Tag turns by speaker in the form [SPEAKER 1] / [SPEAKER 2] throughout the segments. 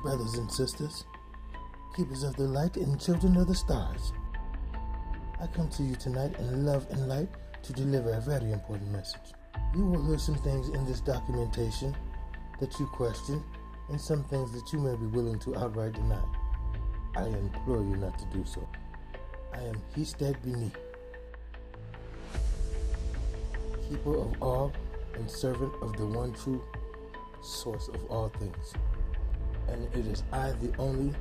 [SPEAKER 1] brothers and sisters, keepers of the light and children of the stars. I come to you tonight in love and light to deliver a very important message. You will hear some things in this documentation that you question and some things that you may be willing to outright deny. I implore you not to do so. I am Histad Bini, keeper of all and servant of the one true source of all things. And it is I, the only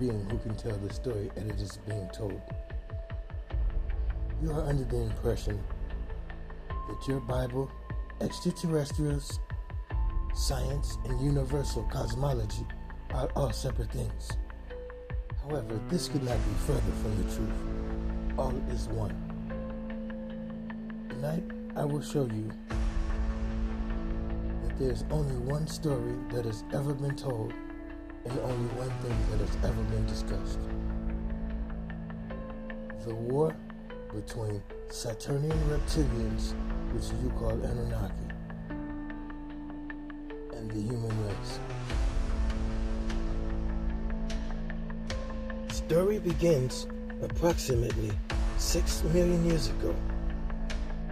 [SPEAKER 1] being who can tell the story and it is being told. You are under the impression that your Bible, extraterrestrials, science, and universal cosmology are all separate things. However, this could not be further from the truth. All is one. Tonight, I will show you that there is only one story that has ever been told and only one thing that has ever been discussed. The war between Saturnian reptilians, which you call Annunaki, and the human race. The story begins approximately 6 million years ago,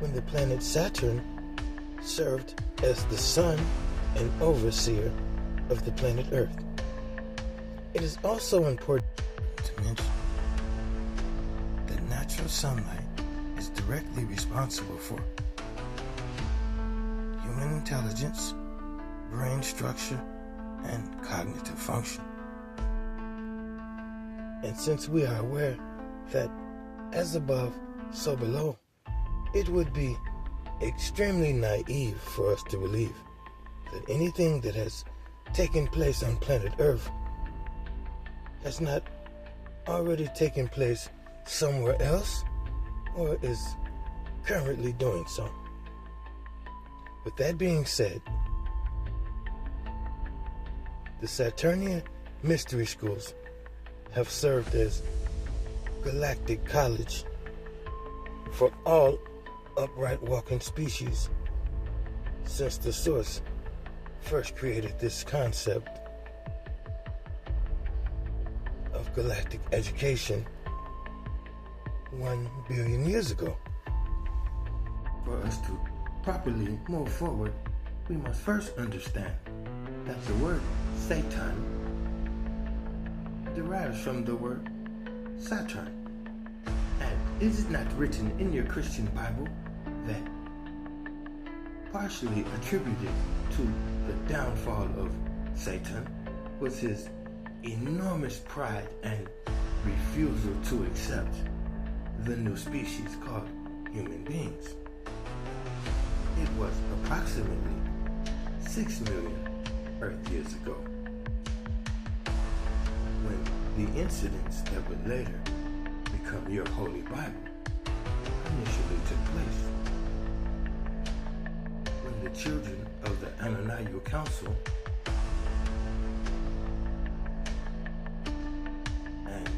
[SPEAKER 1] when the planet Saturn served as the sun and overseer of the planet Earth. It is also important to mention that natural sunlight is directly responsible for human intelligence, brain structure, and cognitive function. And since we are aware that as above, so below, it would be extremely naive for us to believe that anything that has taken place on planet Earth has not already taken place somewhere else or is currently doing so. With that being said, the Saturnian mystery schools have served as galactic college for all upright walking species since the source first created this concept of galactic education 1 billion years ago. For us to properly move forward, we must first understand that the word Satan derives from the word Saturn. And is it not written in your Christian Bible that partially attributed to the downfall of Satan was his enormous pride and refusal to accept the new species called human beings? It was approximately 6 million Earth years ago when the incidents that would later become your Holy Bible initially took place. When the children of the Annunaki Council and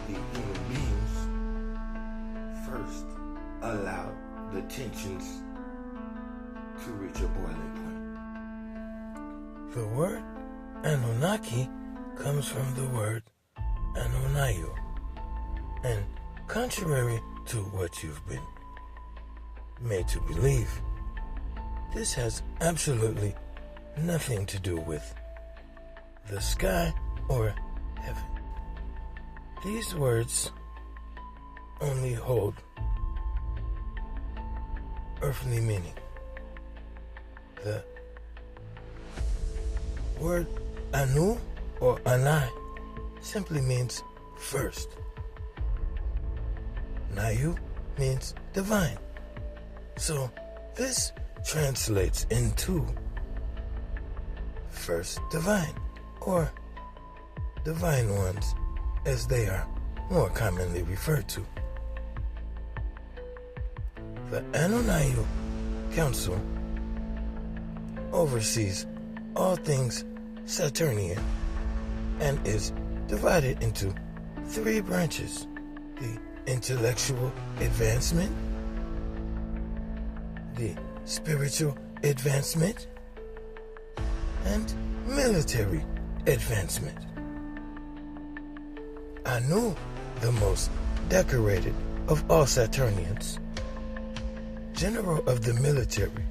[SPEAKER 1] the human beings first allowed the tensions to reach a boiling point. The word Annunaki comes from the word Annunayu, and contrary to what you've been made to believe, this has absolutely nothing to do with the sky or heaven. These words only hold earthly meaning. The word Anu or Anai simply means first. Nayu means divine. So this translates into first divine, or divine ones as they are more commonly referred to. The Annunaki Council oversees all things Saturnian and is divided into 3 branches: the intellectual advancement, the spiritual advancement, and military advancement. Anu, the most decorated of all Saturnians, general of the military,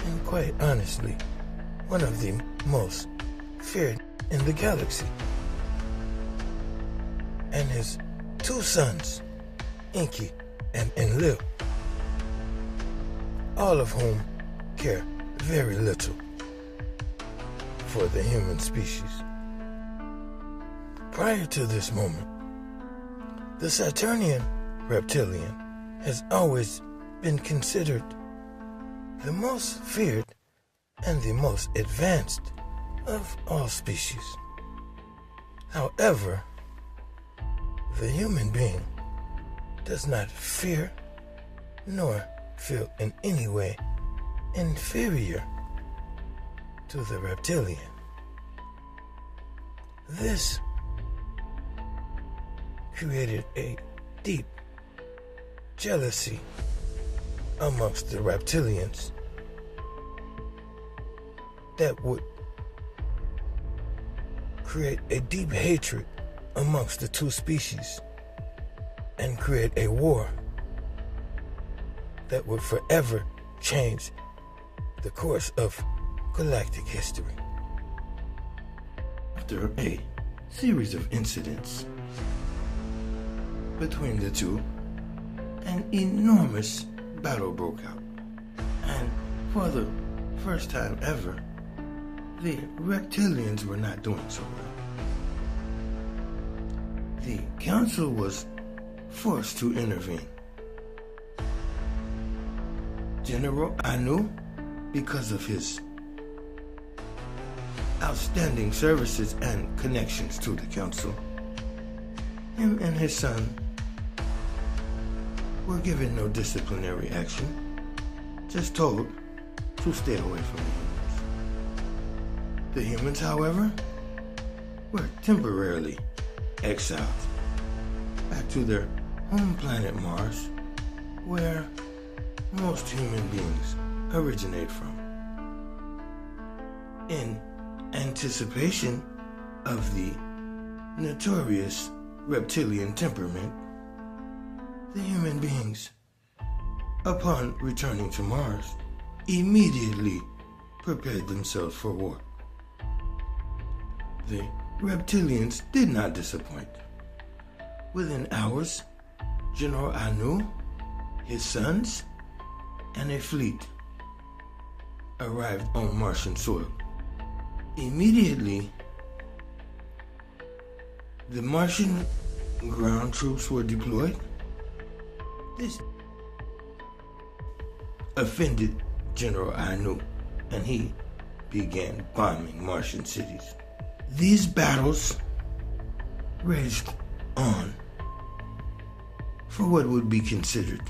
[SPEAKER 1] and quite honestly, one of the most feared in the galaxy, and his two sons, Enki and Enlil, all of whom care very little for the human species. Prior to this moment, the Saturnian reptilian has always been considered the most feared and the most advanced of all species. However, the human being does not fear nor feel in any way inferior to the reptilian. This created a deep jealousy amongst the reptilians that would create a deep hatred amongst the two species and create a war that would forever change the course of galactic history. After a series of incidents between the two, an enormous battle broke out, and for the first time ever, the reptilians were not doing so well. The council was forced to intervene. General Anu, because of his outstanding services and connections to the council, him and his son were given no disciplinary action, just told to stay away from the humans. The humans, however, were temporarily exiled back to their home planet Mars, where most human beings originate from. In anticipation of the notorious reptilian temperament, the human beings, upon returning to Mars, immediately prepared themselves for war. The reptilians did not disappoint. Within hours, General Anu, his sons, and a fleet arrived on Martian soil. Immediately, the Martian ground troops were deployed. This offended General Anu, and he began bombing Martian cities. These battles raged on for what would be considered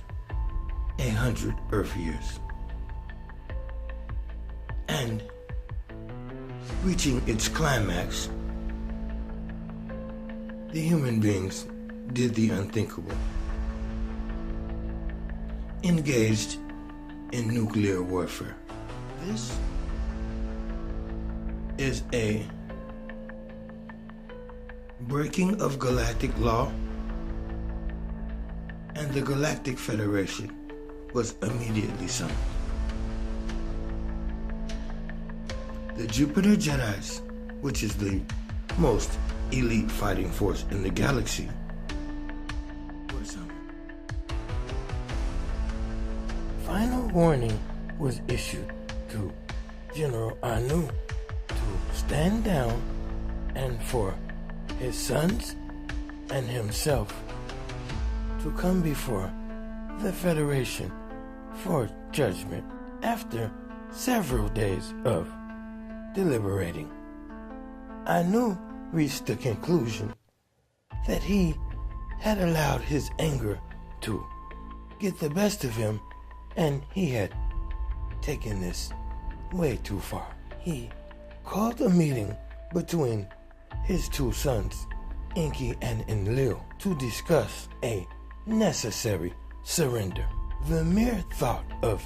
[SPEAKER 1] 100 Earth years. And reaching its climax, the human beings did the unthinkable. Engaged in nuclear warfare. This is a breaking of galactic law, and the Galactic Federation was immediately summoned. The Jupiter Jedis, which is the most elite fighting force in the galaxy, were summoned. Final warning was issued to General Anu to stand down and for his sons and himself to come before the Federation for judgment. After several days of deliberating, Anu reached the conclusion that he had allowed his anger to get the best of him, and he had taken this way too far. He called a meeting between his two sons, Enki and Enlil, to discuss a necessary surrender. The mere thought of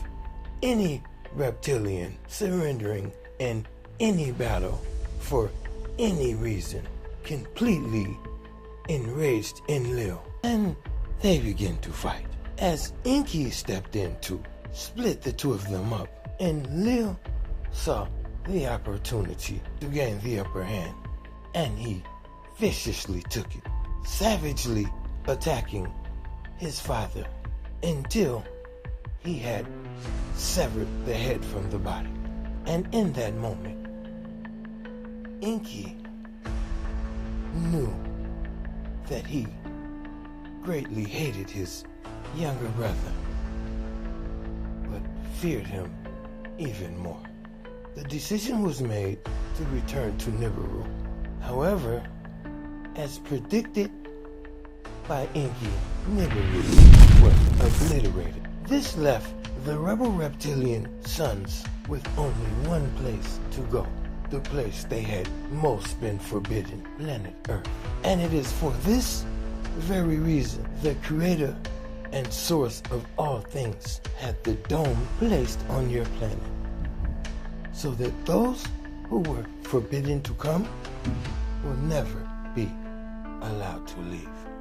[SPEAKER 1] any reptilian surrendering in any battle for any reason, completely enraged Enlil, and they begin to fight. As Enki stepped in to split the two of them up, Enlil saw the opportunity to gain the upper hand, and he viciously took it, savagely attacking his father until he had severed the head from the body. And in that moment, Enki knew that he greatly hated his younger brother, but feared him even more. The decision was made to return to Nibiru. However, as predicted by Enki, Nibiru was obliterated. This left the rebel reptilian sons with only one place to go, the place they had most been forbidden, planet Earth. And it is for this very reason the creator and source of all things had the dome placed on your planet, so that those who were forbidden to come will never be allowed to leave.